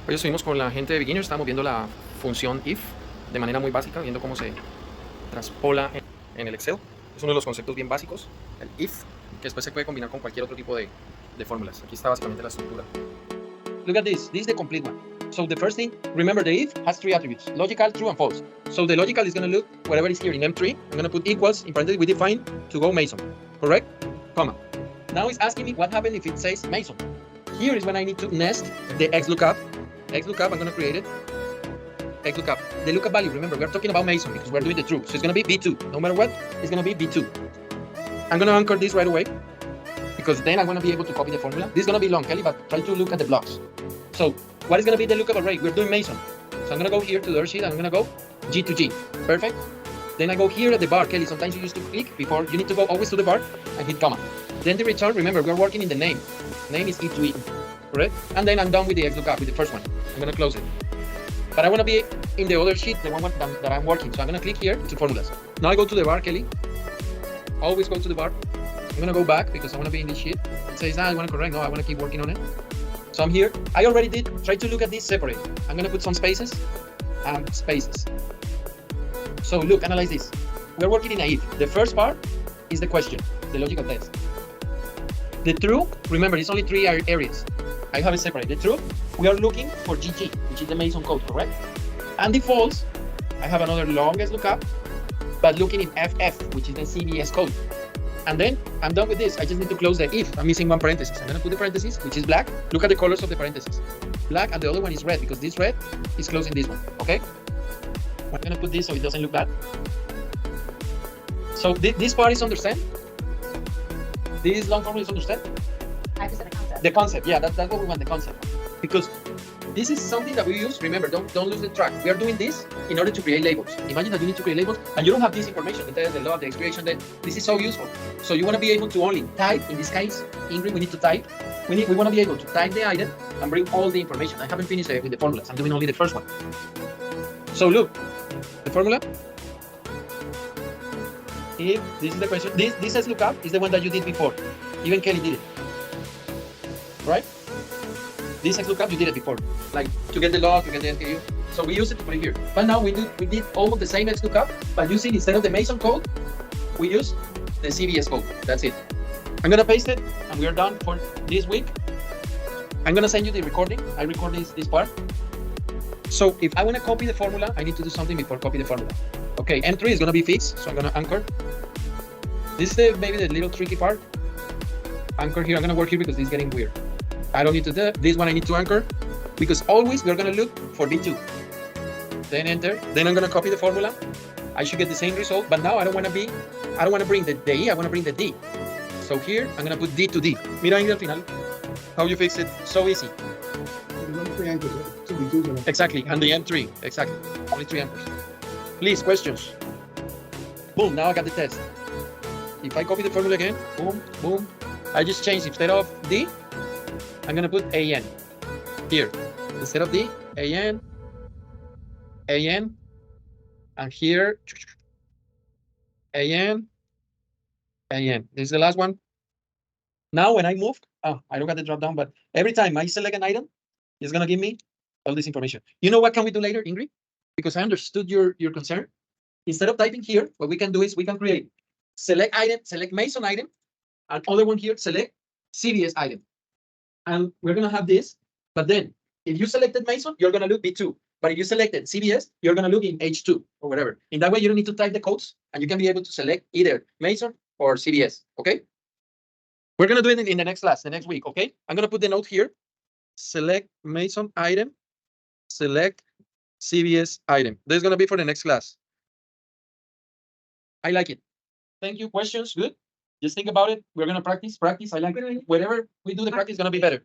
Hoy estuvimos con la gente de Beginners, estábamos viendo la función if de manera muy básica, viendo cómo se traspola en el Excel. Es uno de los conceptos bien básicos, el if, que después se puede combinar con cualquier otro tipo de fórmulas. Aquí está básicamente la estructura. Look at this. This is the complete one. So the first thing, remember the if has three attributes: logical, true, and false. So the logical is going to look whatever is here in M3. I'm going to put equals in parentheses. We define to go Mason, correct? Comma. Now it's asking me what happens if it says Mason. Here is when I need to nest the XLOOKUP. XLOOKUP, I'm going to create it. XLOOKUP. The lookup value, remember, we're talking about Mason because we're doing the true. So it's going to be B2. No matter what, it's going to be B2. I'm going to anchor this right away because then I'm going to be able to copy the formula. This is going to be long, Kelly, but try to look at the blocks. So what is going to be the lookup array? We're doing Mason. So I'm going to go here to the sheet and I'm going to go G to G. Perfect. Then I go here at the bar, Kelly. Sometimes you used to click before. You need to go always to the bar and hit comma. Then the return, remember, we're working in the name. Name is E to E, correct? And then I'm done with the XLOOKUP, with the first one. I'm going to close it. But I want to be in the other sheet, the one that I'm working. So I'm going to click here to formulas. Now I go to the bar, Kelly. Always go to the bar. I'm going to go back because I want to be in this sheet. It says, I want to correct. No, I want to keep working on it. So I'm here. I already did. Try to look at this separate. I'm going to put some spaces and spaces. So look, analyze this. We're working in a if. The first part is the question, the logical test. The true, remember, it's only three areas. I have it separate. The true, we are looking for GG, which is the Mason code, correct? And the false, I have another longest lookup, but looking in FF, which is the CVS code. And then I'm done with this. I just need to close the if. I'm missing one parenthesis. I'm going to put the parenthesis, which is black. Look at the colors of the parentheses. Black, and the other one is red because this red is closing this one, okay? I'm going to put this so it doesn't look bad. So this part is understand? This long formula is understand? I just said the concept. The concept, yeah, that's what we want, the concept. Because this is something that we use. Remember, don't lose the track. We are doing this in order to create labels. Imagine that you need to create labels and you don't have this information, the test, the log, the expiration date. This is so useful. So you want to be able to only type, in this case, Ingrid, we need to type. We want to be able to type the item and bring all the information. I haven't finished with the formulas. I'm doing only the first one. So look, the formula. If this is the question, this XLOOKUP is the one that you did before. Even Kelly did it. Right? This XLOOKUP you did it before. Like to get the log, to get the NKU. So we use it to put it here. But now we did almost the same XLOOKUP, but using instead of the Mason code, we use the CVS code. That's it. I'm gonna paste it and we are done for this week. I'm gonna send you the recording. I record this part. So if I want to copy the formula, I need to do something before copy the formula. Okay, M3 is gonna be fixed, so I'm gonna anchor. This is maybe the little tricky part. Anchor here, I'm gonna work here because this is getting weird. I don't need to do this one, I need to anchor because always we're gonna look for B2. Then enter, then I'm gonna copy the formula. I should get the same result, but now I don't wanna bring the E, I wanna bring the D. So here, I'm gonna put D to D. Mira ahí al final, how you fix it, so easy. Exactly, and the M3, exactly, only 3 anchors. Please, questions. Boom, now I got the test. If I copy the formula again, boom, boom. I just changed, instead of D, I'm gonna put AN here. Instead of D, AN, AN, and here, AN, AN. This is the last one. Now when I move, I don't got the drop down, but every time I select an item, it's gonna give me all this information. You know what can we do later, Ingrid? Because I understood your concern. Instead of typing here, what we can do is we can create select item, select Mason item, and other one here, select CVS item. And we're gonna have this, but then if you selected Mason, you're gonna look B2. But if you selected CVS, you're gonna look in H2 or whatever. In that way, you don't need to type the codes and you can be able to select either Mason or CVS, okay? We're gonna do it in the next class, the next week, okay? I'm gonna put the note here. Select Mason item, select CVS item. This is gonna be for the next class. I like it. Thank you. Questions? Good. Just think about it. We're gonna practice. I like it. Whatever we do, the practice is gonna be better.